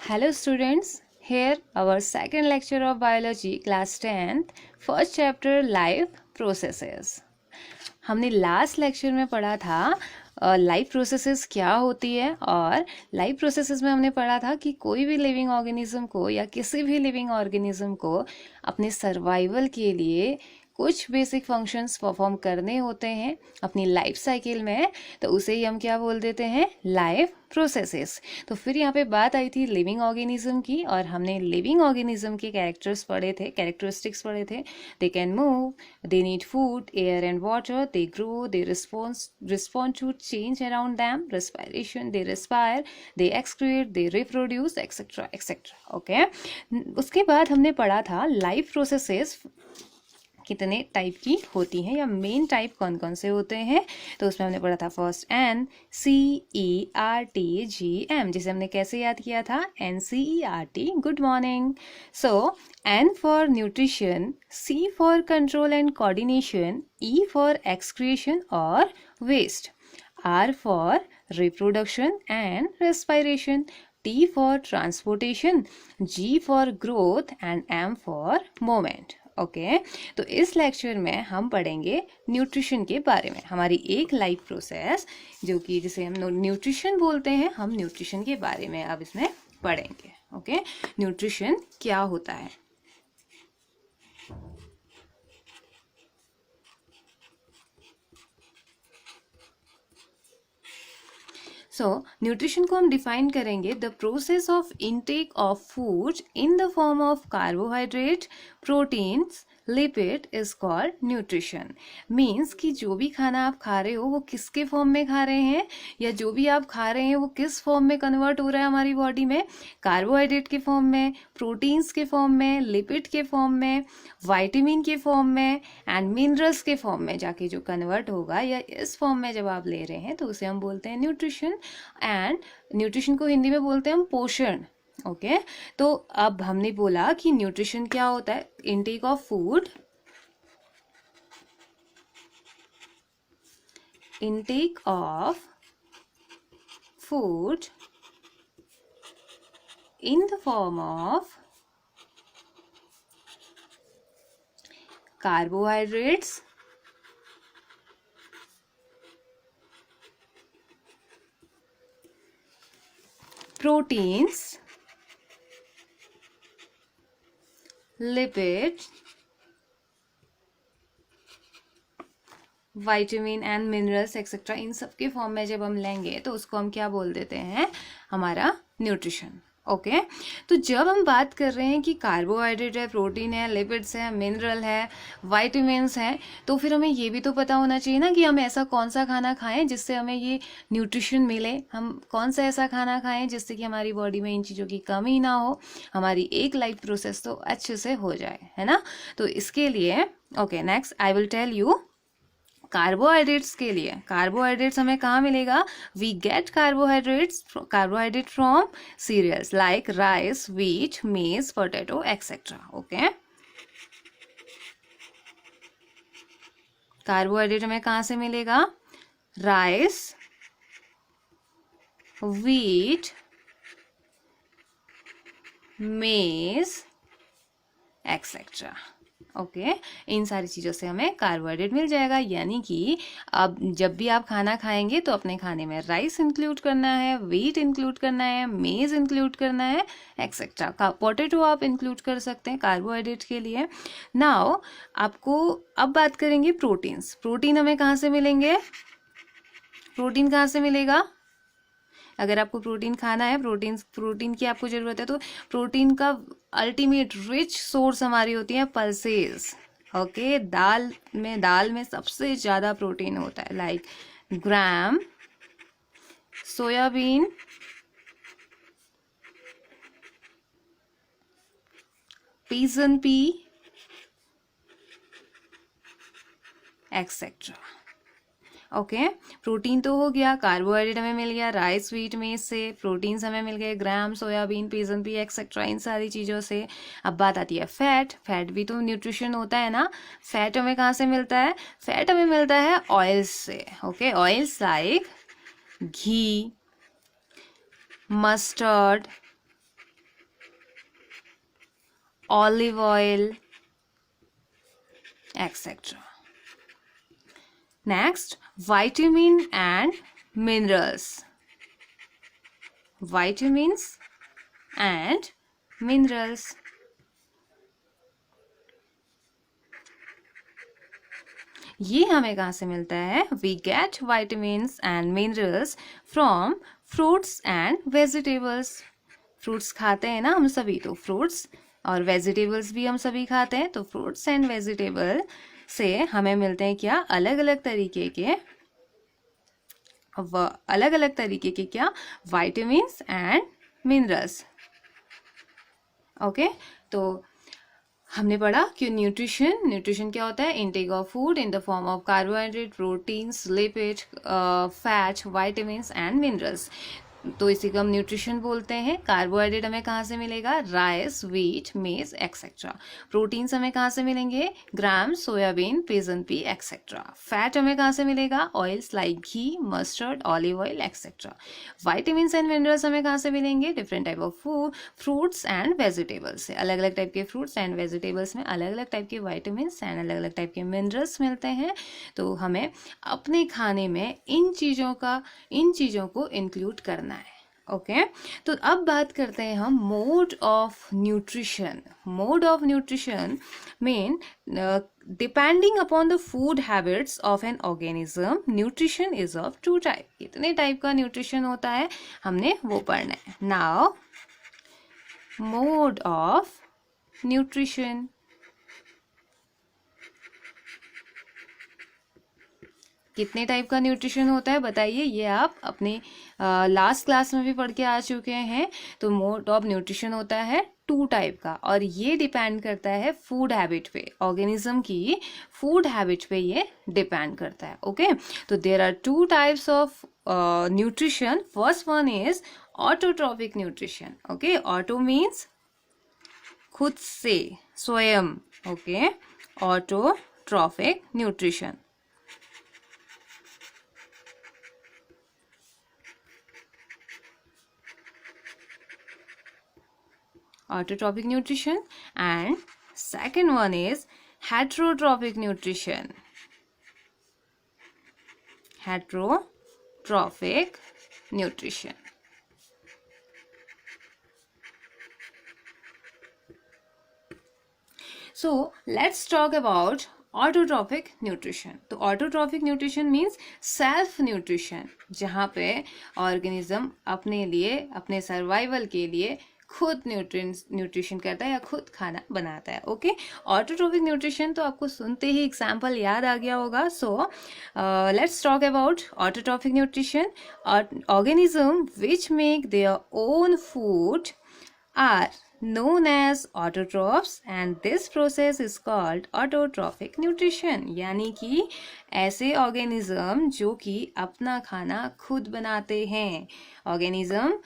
Hello students, here our second lecture of biology class 10th, first chapter life processes. हमने last lecture में पढ़ा था life processes क्या होती है और लाइफ प्रोसेसेस में हमने पढ़ा था कि कोई भी लिविंग ऑर्गेनिज्म को या किसी भी लिविंग ऑर्गेनिज्म को अपने सर्वाइवल के लिए कुछ बेसिक फंक्शंस परफॉर्म करने होते हैं अपनी लाइफ साइकिल में, तो उसे ही हम क्या बोल देते हैं, लाइफ प्रोसेसेस। तो फिर यहाँ पे बात आई थी लिविंग ऑर्गेनिज्म की और हमने लिविंग ऑर्गेनिज्म के कैरेक्टर्स पढ़े थे, कैरेक्टरिस्टिक्स पढ़े थे। They can move, they need food, air and water, they grow, they respond to change around them, respiration, they respire, they excrete, they reproduce, etcetera etcetera. Okay, उसके बाद हमने पढ़ा था लाइफ प्रोसेसेस कितने टाइप की होती हैं या मेन टाइप कौन कौन से होते हैं। तो उसमें हमने पढ़ा था फर्स्ट NCERTGM, जिसे हमने कैसे याद किया था, NCERT, good morning. So N for nutrition, C for control and coordination, E for excretion और waste, R for reproduction and respiration, T for transportation, G for growth and M for moment. Okay, तो इस lecture में हम पढ़ेंगे nutrition के बारे में, हमारी एक लाइफ प्रोसेस जो कि जिसे हम न्यूट्रिशन बोलते हैं, हम न्यूट्रिशन के बारे में अब इसमें पढ़ेंगे। ओके, न्यूट्रिशन क्या होता है। न्यूट्रिशन को हम डिफाइन करेंगे, the process of intake of food in the form of carbohydrate, proteins, lipid is called nutrition. Means कि जो भी खाना आप खा रहे हो वो किसके फॉर्म में खा रहे हैं, या जो भी आप खा रहे हैं वो किस फॉर्म में कन्वर्ट हो रहा है हमारी बॉडी में, कार्बोहाइड्रेट के फॉर्म में, प्रोटीन्स के फॉर्म में, लिपिड के फॉर्म में, वाइटामिन के फॉर्म में एंड मिनरल्स के फॉर्म में जाके जो कन्वर्ट होगा, या इस फॉर्म में जब आप ले रहे हैं तो उसे हम बोलते हैं न्यूट्रिशन। एंड न्यूट्रिशन को हिंदी में बोलते हैं हम पोषण। ओके, तो अब हमने बोला कि न्यूट्रिशन क्या होता है, intake of food, intake of food in the form of carbohydrates, proteins, lipids, vitamin and minerals etcetera, इन सब के फॉर्म में जब हम लेंगे तो उसको हम क्या बोल देते हैं, हमारा न्यूट्रिशन। ओके, तो जब हम बात कर रहे हैं कि कार्बोहाइड्रेट है, प्रोटीन है, लिपिड्स है, मिनरल है, वाइटामिन्स हैं, तो फिर हमें ये भी तो पता होना चाहिए ना कि हम ऐसा कौन सा खाना खाएं जिससे हमें ये न्यूट्रिशन मिले। हम कौन सा ऐसा खाना खाएं जिससे कि हमारी बॉडी में इन चीज़ों की कमी ना हो, हमारी एक लाइफ प्रोसेस तो अच्छे से हो जाए, है ना। तो इसके लिए okay, next I will tell you carbohydrates के लिए। कार्बोहाइड्रेट्स हमें कहाँ मिलेगा, we get carbohydrate from cereals like rice, wheat, maize, potato etcetera. Okay, carbohydrate हमें कहाँ से मिलेगा, rice, wheat, maize etcetera. Okay, इन सारी चीज़ों से हमें कार्बोहाइड्रेट मिल जाएगा। यानी कि अब जब भी आप खाना खाएंगे तो अपने खाने में राइस इंक्लूड करना है, व्हीट इंक्लूड करना है, मेज इंक्लूड करना है एक्सेट्रा। पोटैटो आप इंक्लूड कर सकते हैं कार्बोहाइड्रेट के लिए। नाउ आपको अब बात करेंगे प्रोटीन्स। प्रोटीन हमें कहाँ से मिलेंगे, प्रोटीन कहाँ से मिलेगा, अगर आपको प्रोटीन खाना है, प्रोटीन की आपको ज़रूरत है, तो प्रोटीन का अल्टीमेट रिच सोर्स हमारी होती है पल्सेस। ओके, दाल में सबसे ज़्यादा प्रोटीन होता है, like gram, soybean, pigeon pea etcetera. Okay, protein तो हो गया, कार्बोहाइड्रेट हमें मिल गया राइस, व्हीट, मेज से, प्रोटीन्स हमें मिल गए ग्राम, सोयाबीन, पीजन पी एक्सेट्रा, इन सारी चीज़ों से। अब बात आती है फैट। फैट भी तो न्यूट्रिशन होता है ना। फैट हमें कहाँ से मिलता है, फैट हमें मिलता है ऑयल्स से। Okay, oils like ghee, mustard, olive oil, etc. Next, vitamin and minerals. Vitamins and minerals. ये हमें कहाँ से मिलता है? We get vitamins and minerals from fruits and vegetables. Fruits खाते हैं ना हम सभी, तो फ्रूट्स और वेजिटेबल्स भी हम सभी खाते हैं, तो फ्रूट्स एंड वेजिटेबल से हमें मिलते हैं क्या? अलग अलग तरीके के क्या? Vitamins and minerals. ओके, तो हमने पढ़ा कि न्यूट्रिशन क्या होता है? Intake of food in the form of carbohydrate, proteins, lipid, fat, vitamins and minerals. तो इसी को हम न्यूट्रिशन बोलते हैं. कार्बोहाइड्रेट हमें कहाँ से मिलेगा? Rice, wheat, maize etcetera. Proteins हमें कहाँ से मिलेंगे? Gram, soybean, pigeon pea etcetera. Fat हमें कहाँ से मिलेगा? Oils like ghee, mustard, olive oil etcetera. Vitamins and minerals हमें कहाँ से मिलेंगे? Different type of food, fruits and vegetables से. अलग अलग टाइप के फ्रूट्स एंड वेजिटेबल्स में अलग अलग टाइप के विटामिन्स एंड अलग अलग टाइप के मिनरल्स मिलते हैं. तो हमें अपने खाने में इन चीज़ों को इंक्लूड करना है. ओके, तो अब बात करते हैं हम mode of nutrition. Mode of nutrition mean depending upon the food habits of an organism, nutrition is of 2 type. कितने टाइप का न्यूट्रिशन होता है हमने वो पढ़ना है. Now mode of nutrition. कितने टाइप का न्यूट्रिशन होता है बताइए? ये आप अपने लास्ट क्लास में भी पढ़ के आ चुके हैं. तो मोड ऑफ न्यूट्रिशन होता है 2 टाइप का, और ये डिपेंड करता है फूड हैबिट पे. ऑर्गेनिज्म की फूड हैबिट पे ये डिपेंड करता है. ओके, तो there are 2 types of nutrition. First one is autotrophic nutrition. Okay, auto means खुद से, स्वयं. Okay, autotrophic nutrition. Autotrophic nutrition, and second one is heterotrophic nutrition. Heterotrophic nutrition. So let's talk about autotrophic nutrition. तो autotrophic nutrition means self nutrition, जहाँ पे organism अपने लिए, अपने survival के लिए खुद न्यूट्रिशन करता है या खुद खाना बनाता है. ओके, ऑटोट्रॉफिक न्यूट्रिशन तो आपको सुनते ही एग्जाम्पल याद आ गया होगा. So let's talk about autotrophic nutrition. Organism which make their own food are known as autotrophs, and this process is called autotrophic nutrition. यानी कि ऐसे ऑर्गेनिज्म जो कि अपना खाना खुद बनाते हैं. Organism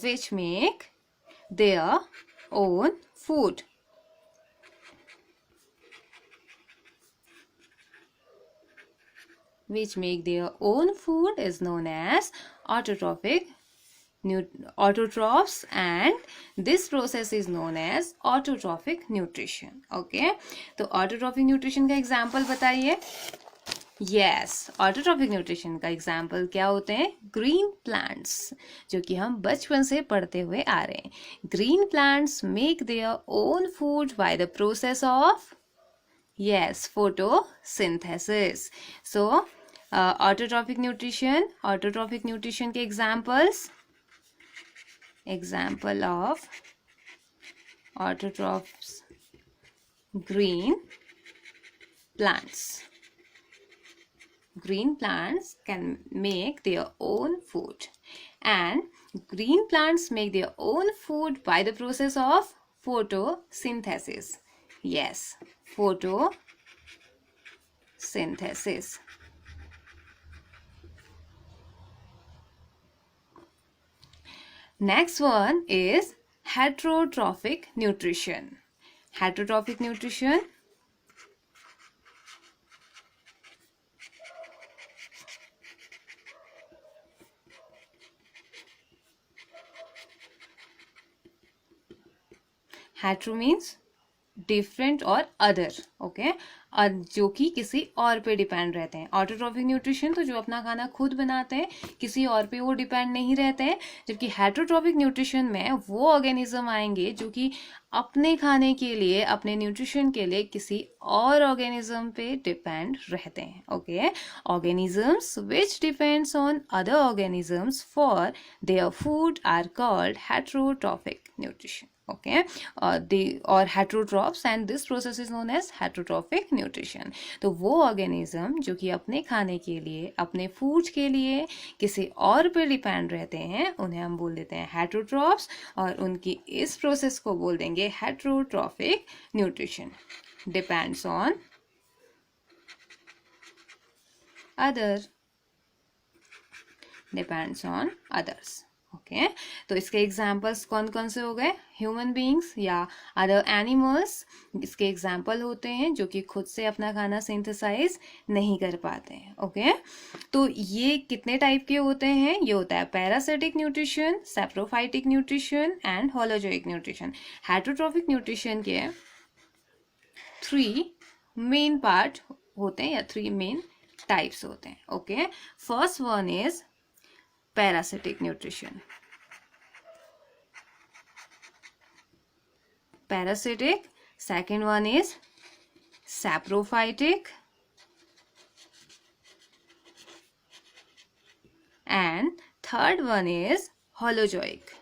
which make their own food. Which make their own food is known as autotrophs, and this process is known as autotrophic nutrition. Okay, तो autotrophic nutrition का example बताइए. Yes, ऑटोट्रॉफिक न्यूट्रिशन का एग्जाम्पल क्या होते हैं? Green plants, जो कि हम बचपन से पढ़ते हुए आ रहे हैं. Green plants make their own food by the process of, yes, photosynthesis. So autotrophic nutrition के examples. Example of autotrophs: green plants. Green plants can make their own food, and green plants make their own food by the process of photosynthesis. Yes, photosynthesis. Next one is heterotrophic nutrition. Heterotrophic nutrition hetero means different और other, okay, जो कि किसी और पे डिपेंड रहते हैं। Autotrophic nutrition तो जो अपना खाना खुद बनाते हैं, किसी और पे वो डिपेंड नहीं रहते हैं। जबकि हेट्रोट्रॉफिक न्यूट्रिशन में वो ऑर्गेनिज्म आएंगे जो कि अपने खाने के लिए, अपने न्यूट्रिशन के लिए किसी और ऑर्गेनिज्म पे डिपेंड रहते हैं, okay. Organisms which depends on other organisms for their food are called heterotrophic nutrition, okay, or heterotrophs, and this process is known as heterotrophic nutrition। तो वो ऑर्गेनिज्म जो कि अपने खाने के लिए, अपने फूड के लिए किसी और पे डिपेंड रहते हैं, उन्हें हम बोल देते हैं हेटरोट्रॉफ्स, और उनकी इस प्रोसेस को बोल देंगे heterotrophic nutrition. Depends on other, depends on others, okay. तो इसके एग्जाम्पल्स कौन कौन से हो गए? ह्यूमन बींग्स या अदर एनिमल्स इसके एग्जाम्पल होते हैं जो कि खुद से अपना खाना सिंथेसाइज नहीं कर पाते हैं, ओके। तो ये कितने टाइप के होते हैं? ये होता है parasitic nutrition, saprophytic nutrition and holozoic nutrition. Heterotrophic nutrition के 3 मेन पार्ट होते हैं या 3 मेन टाइप्स होते हैं, okay. First one is parasitic nutrition. Parasitic. Second one is saprophytic, and third one is holozoic.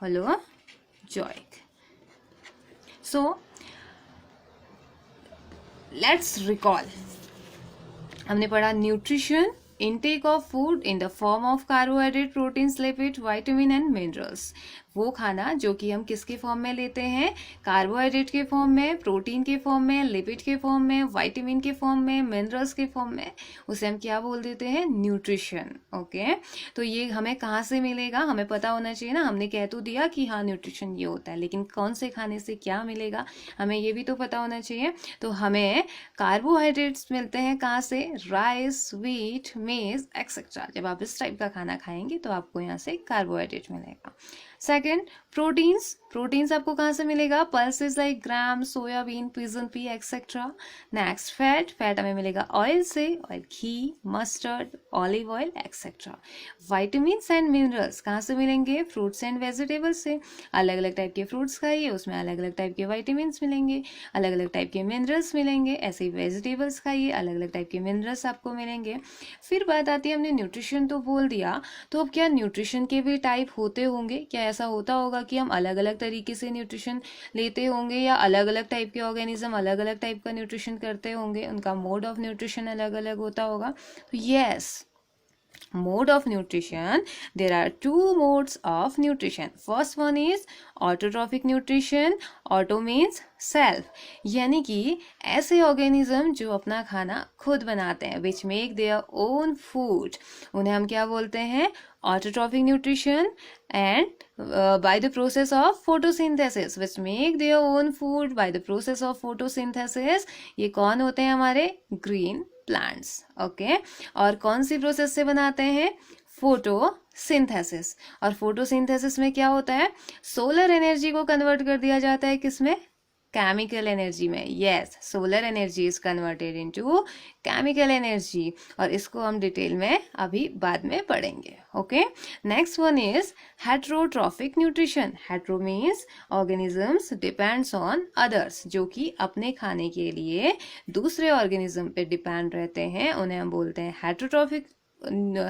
Holozoic. So let's recall. हमने पढ़ा nutrition, intake of food in the form of carbohydrate, proteins, lipid, vitamin and minerals। वो खाना जो कि हम किसके form में लेते हैं? कार्बोहाइड्रेट के फॉर्म में, प्रोटीन के फॉर्म में, लिपिड के फॉर्म में, वाइटामिन के फॉर्म में, मिनरल्स के फॉर्म में, उसे हम क्या बोल देते हैं? Nutrition, okay. तो ये हमें कहाँ से मिलेगा? हमें पता होना चाहिए ना। हमने कह तो दिया कि हाँ न्यूट्रिशन ये होता है, लेकिन कौन से खाने से क्या मिलेगा हमें ये भी तो पता होना चाहिए। तो हमें कार्बोहाइड्रेट्स मिलते हैं कहाँ से? Rice, wheat, maize etcetera. जब आप इस टाइप का खाना खाएंगे तो आपको यहाँ से कार्बोहाइड्रेट मिलेगा। सेकेंड, प्रोटीन्स आपको कहाँ से मिलेगा? Pulses like gram, soybean, pigeon pea etcetera. Next, fat हमें मिलेगा ऑयल से, oil, ghee, mustard, olive oil etcetera. Vitamins and minerals कहाँ से मिलेंगे? फ्रूट्स एंड वेजिटेबल्स से। अलग अलग टाइप के फ्रूट्स खाइए, उसमें अलग अलग टाइप के वाइटामिन्स मिलेंगे, अलग अलग टाइप के मिनरल्स मिलेंगे। ऐसे ही वेजिटेबल्स खाइए, अलग अलग टाइप के मिनरल्स आपको मिलेंगे। फिर बात आती है, हमने न्यूट्रिशन तो बोल दिया, तो अब क्या न्यूट्रिशन के भी टाइप होते होंगे? क्या ऐसा होता होगा कि हम अलग अलग तरीके से न्यूट्रिशन लेते होंगे, या अलग अलग टाइप के ऑर्गेनिज्म अलग अलग टाइप का न्यूट्रिशन करते होंगे, उनका मोड ऑफ न्यूट्रिशन अलग अलग होता होगा? तो yes, mode of nutrition, there are 2 modes of nutrition. First one is autotrophic nutrition. Auto means self, यानी कि ऐसे ऑर्गेनिज्म जो अपना खाना खुद बनाते हैं, which make their own food, उन्हें हम क्या बोलते हैं? autotrophic nutrition। and by the process of photosynthesis, which make their own food by the process of photosynthesis, ये कौन होते हैं? हमारे ग्रीन प्लांट्स, ओके। और कौन सी प्रोसेस से बनाते हैं? फोटोसिंथेसिस। और फोटोसिंथेसिस में क्या होता है? सोलर एनर्जी को कन्वर्ट कर दिया जाता है किसमें? केमिकल एनर्जी में। Yes, solar energy is converted into chemical energy, और इसको हम डिटेल में अभी बाद में पढ़ेंगे, okay. Next one is heterotrophic nutrition. Hetero means organisms depends on others, जो कि अपने खाने के लिए दूसरे ऑर्गेनिज्म पे डिपेंड रहते हैं, उन्हें हम बोलते हैं heterotrophic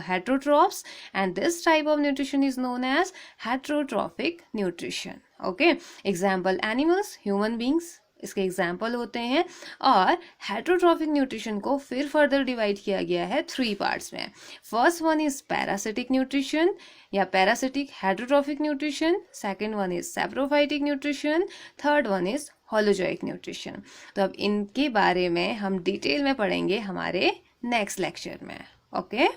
heterotrophs, and this type of nutrition is known as heterotrophic nutrition, okay। example animals, human beings इसके एग्जाम्पल होते हैं। और हेटरोट्रॉफिक न्यूट्रिशन को फिर फर्दर डिवाइड किया गया है 3 पार्ट्स में। First one is parasitic nutrition या parasitic heterotrophic nutrition, second one is saprophytic nutrition, third one is holozoic nutrition. तो अब इनके बारे में हम डिटेल में पढ़ेंगे हमारे नेक्स्ट लेक्चर में, ओके।